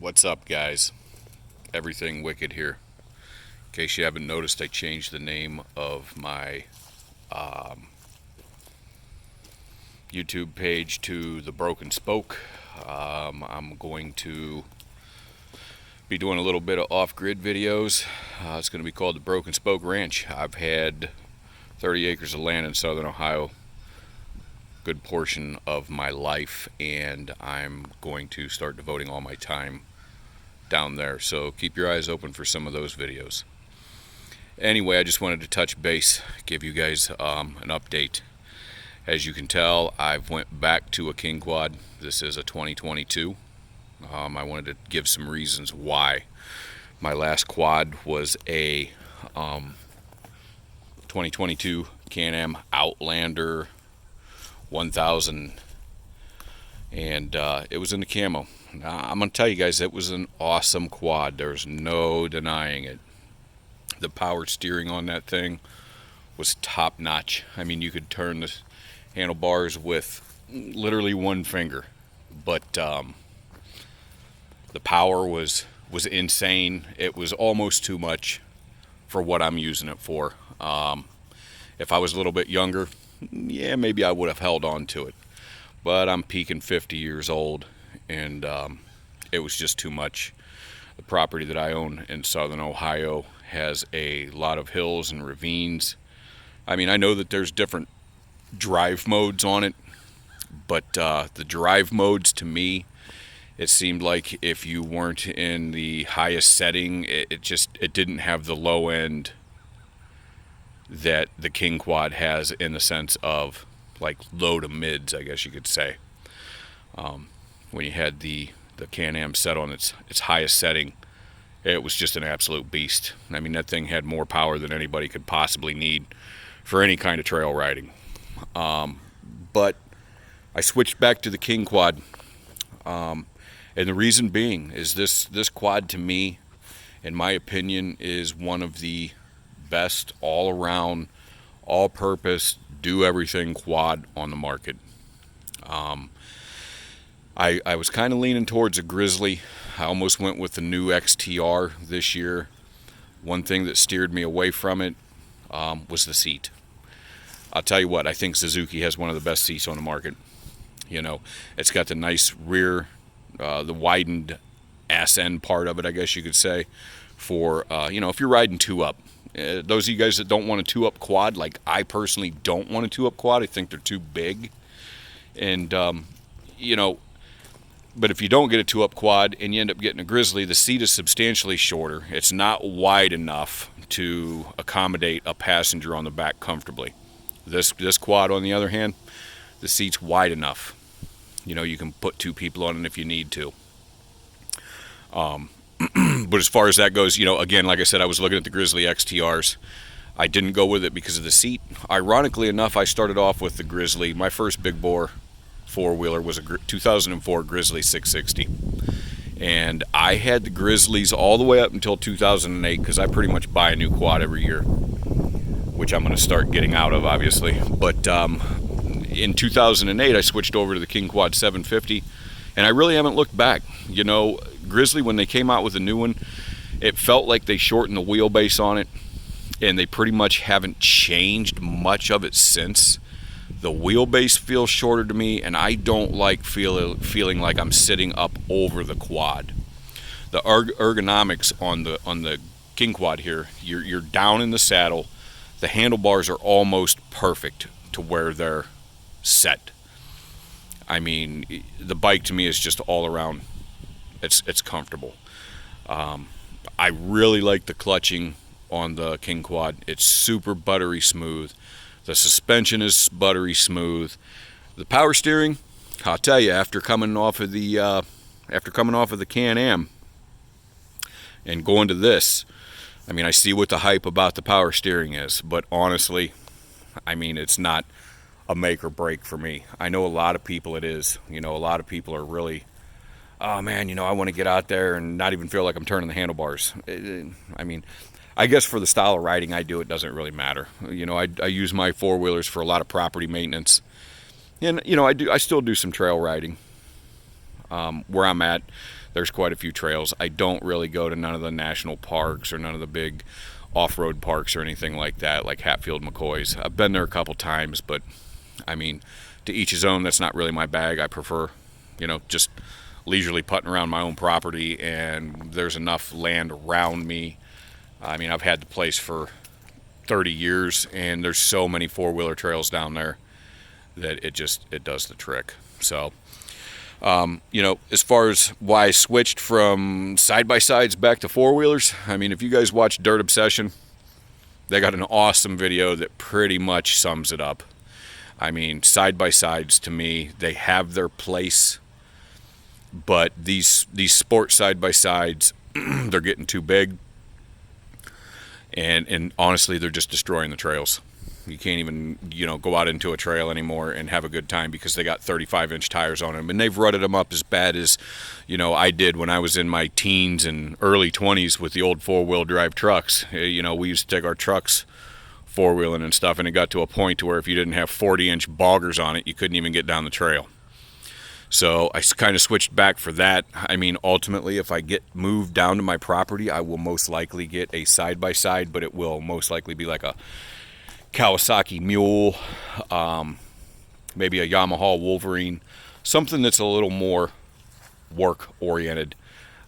What's up, guys? Everything Wicked here. In case you haven't noticed, I changed the name of my YouTube page to The Broken Spoke. I'm going to be doing a little bit of off-grid videos. It's going to be called The Broken Spoke Ranch. I've had 30 acres of land in southern Ohio, good portion of my life, and I'm going to start devoting all my time down there, so keep your eyes open for some of those videos. Anyway, I just wanted to touch base, give you guys an update. As you can tell, I've went back to a king quad. This is a 2022. I wanted to give some reasons why. My last quad was a 2022 Can-Am Outlander 1000, and it was in the camo. Now, I'm going to tell you guys, it was an awesome quad. There's no denying it. The power steering on that thing was top notch. I mean, you could turn the handlebars with literally one finger, but the power was insane. It was almost too much for what I'm using it for. If I was a little bit younger, yeah, maybe I would have held on to it, but I'm peaking 50 years old, and it was just too much. The property that I own in southern Ohio has a lot of hills and ravines. I mean, I know that there's different drive modes on it, but the drive modes, to me, it seemed like if you weren't in the highest setting, it didn't have the low end that the King Quad has, in the sense of like low to mids, I guess you could say. When you had the Can-Am set on its highest setting, it was just an absolute beast. I mean, that thing had more power than anybody could possibly need for any kind of trail riding. But I switched back to the King Quad, and the reason being is this quad, to me, in my opinion, is one of the best all-around, all-purpose, do-everything quad on the market. I was kind of leaning towards a Grizzly. I almost went with the new XTR this year. One thing that steered me away from it was the seat. I'll tell you what, I think Suzuki has one of the best seats on the market. You know, it's got the nice rear, the widened ass end part of it, I guess you could say, for, if you're riding two-up. Those of you guys that don't want a two-up quad, like I personally don't want a two-up quad. I think they're too big. And, but if you don't get a two-up quad and you end up getting a Grizzly, the seat is substantially shorter. It's not wide enough to accommodate a passenger on the back comfortably. This quad, on the other hand, the seat's wide enough. You can put two people on it if you need to. But as far as that goes, again, like I said, I was looking at the Grizzly XTRs. I didn't go with it because of the seat. Ironically enough, I started off with the Grizzly. My first big bore four-wheeler was a 2004 Grizzly 660. And I had the Grizzlies all the way up until 2008, because I pretty much buy a new quad every year, which I'm going to start getting out of, obviously. But in 2008, I switched over to the King Quad 750, and I really haven't looked back. Grizzly, when they came out with a new one, it felt like they shortened the wheelbase on it, and they pretty much haven't changed much of it since. The wheelbase feels shorter to me, and I don't like feeling like I'm sitting up over the quad. The ergonomics on the King Quad here, you're down in the saddle. The handlebars are almost perfect to where they're set. I mean, the bike to me is just all around. It's comfortable. I really like the clutching on the King Quad. It's super buttery smooth. The suspension is buttery smooth. The power steering, I'll tell you, after coming off of the Can-Am and going to this, I mean, I see what the hype about the power steering is, but honestly, I mean, it's not a make or break for me. I know a lot of people it is. A lot of people are really, oh man, I want to get out there and not even feel like I'm turning the handlebars. I mean, I guess for the style of riding I do, it doesn't really matter. I use my four-wheelers for a lot of property maintenance. And, I still do some trail riding where I'm at. there's quite a few trails. I don't really go to none of the national parks or none of the big off-road parks or anything like that, like Hatfield McCoy's. I've been there a couple times, but I mean, to each his own. That's not really my bag. I prefer, just leisurely putting around my own property, and there's enough land around me. I mean, I've had the place for 30 years, and there's so many four-wheeler trails down there that it does the trick. So, as far as why I switched from side-by-sides back to four-wheelers, I mean, if you guys watch Dirt Obsession, they got an awesome video that pretty much sums it up. I mean, side-by-sides, to me, they have their place, but these sport side-by-sides, they're getting too big, and honestly, they're just destroying the trails. You can't even, go out into a trail anymore and have a good time because they got 35-inch tires on them. And they've rutted them up as bad as, I did when I was in my teens and early 20s with the old four-wheel drive trucks. We used to take our trucks four-wheeling and stuff, and it got to a point to where if you didn't have 40-inch boggers on it, you couldn't even get down the trail. So I kind of switched back for that. I mean, ultimately, if I get moved down to my property, I will most likely get a side-by-side, but it will most likely be like a Kawasaki Mule, maybe a Yamaha Wolverine, something that's a little more work-oriented.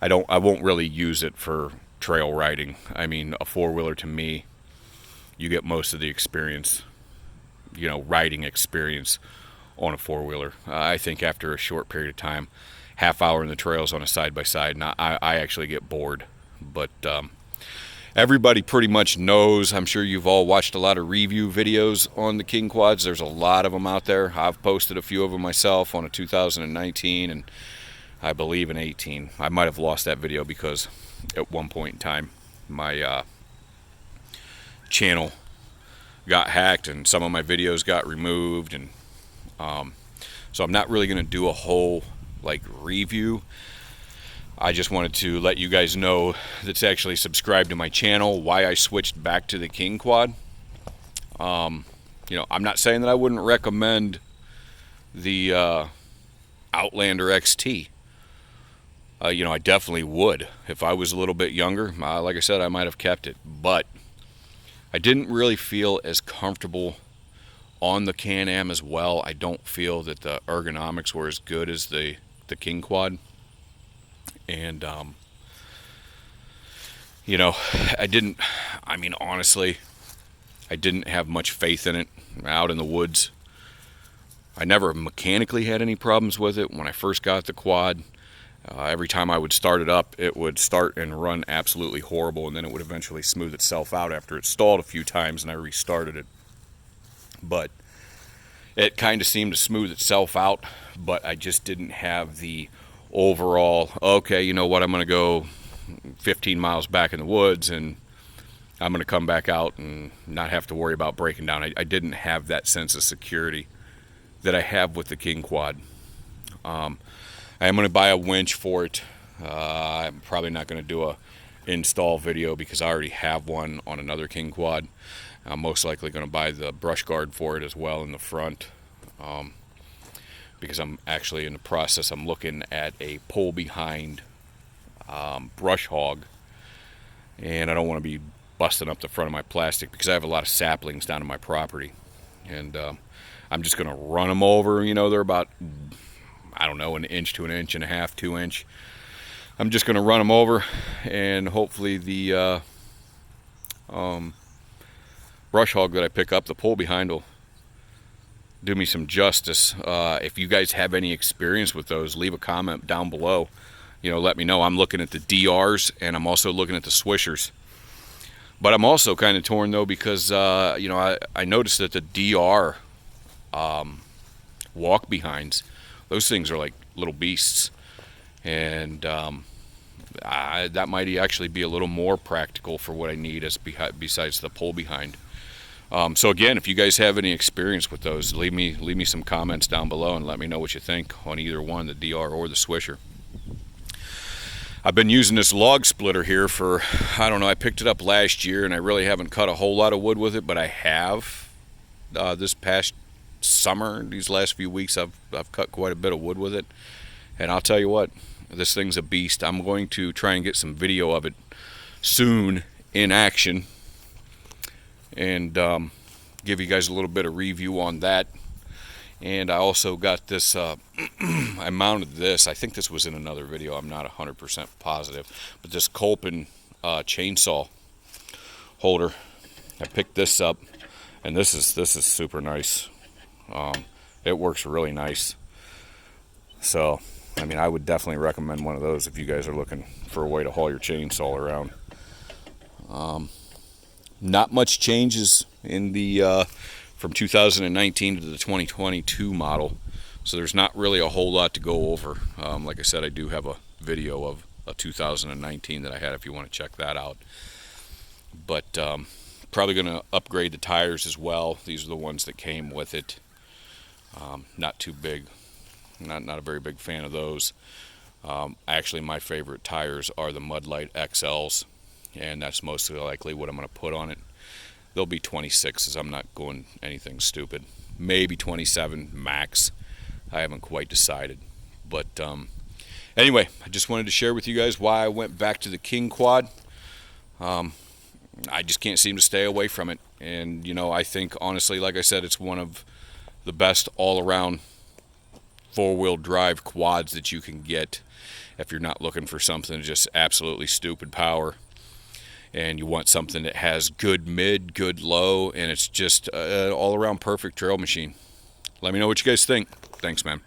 I won't really use it for trail riding. I mean, a four-wheeler, to me, you get most of the experience, riding experience on a four-wheeler. I think after a short period of time, half hour in the trails on a side-by-side, and I actually get bored. But everybody pretty much knows. I'm sure you've all watched a lot of review videos on the King Quads. There's a lot of them out there. I've posted a few of them myself on a 2019 and I believe an 18. I might have lost that video because at one point in time my channel got hacked and some of my videos got removed, and so I'm not really going to do a whole review. I just wanted to let you guys know that's actually subscribed to my channel why I switched back to the King Quad. I'm not saying that I wouldn't recommend the Outlander XT. I definitely would. If I was a little bit younger, like I said, I might have kept it. But I didn't really feel as comfortable on the Can-Am as well. I don't feel that the ergonomics were as good as the King Quad. And, honestly, I didn't have much faith in it out in the woods. I never mechanically had any problems with it when I first got the quad. Every time I would start it up, it would start and run absolutely horrible, and then it would eventually smooth itself out after it stalled a few times and I restarted it. But it kind of seemed to smooth itself out, but I just didn't have the overall, okay, you know what, I'm going to go 15 miles back in the woods and I'm going to come back out and not have to worry about breaking down. I didn't have that sense of security that I have with the King Quad. I am going to buy a winch for it. I'm probably not going to do a install video because I already have one on another King Quad. I'm most likely going to buy the brush guard for it as well in the front. Because I'm actually in the process, I'm looking at a pull behind brush hog, and I don't want to be busting up the front of my plastic because I have a lot of saplings down on my property, and I'm just going to run them over. They're about, I don't know, an inch to an inch and a half, 2 inch. I'm just going to run them over, and hopefully the brush hog that I pick up, the pull behind, will do me some justice. If you guys have any experience with those, leave a comment down below. Let me know. I'm looking at the DRs and I'm also looking at the Swishers. But I'm also kind of torn though because I noticed that the DR walk behinds, those things are like little beasts, and that might actually be a little more practical for what I need besides the pull behind. So again, if you guys have any experience with those, leave me some comments down below and let me know what you think on either one, the DR or the Swisher. I've been using this log splitter here for, I don't know, I picked it up last year and I really haven't cut a whole lot of wood with it, but I have this past summer, these last few weeks, I've cut quite a bit of wood with it. And I'll tell you what, This thing's a beast. I'm going to try and get some video of it soon in action, and give you guys a little bit of review on that. And I also got this, I mounted this, I think this was in another video, I'm not 100% positive, but this Kolpin chainsaw holder. I picked this up, and this is super nice. It works really nice. So, I mean, I would definitely recommend one of those if you guys are looking for a way to haul your chainsaw around. Not much changes in the from 2019 to the 2022 model, so there's not really a whole lot to go over. Like I said, I do have a video of a 2019 that I had if you want to check that out. But probably going to upgrade the tires as well. These are the ones that came with it. Not too big, not a very big fan of those. Actually, my favorite tires are the Mudlight XLs, and that's mostly likely what I'm going to put on it. They'll be 26s. I'm not going anything stupid. Maybe 27 max. I haven't quite decided. But anyway, I just wanted to share with you guys why I went back to the King Quad. I just can't seem to stay away from it. And, you know, I think, honestly, like I said, it's one of the best all-around four-wheel drive quads that you can get if you're not looking for something just absolutely stupid power, and you want something that has good mid, good low, and it's just an all-around perfect trail machine. Let me know what you guys think. Thanks, man.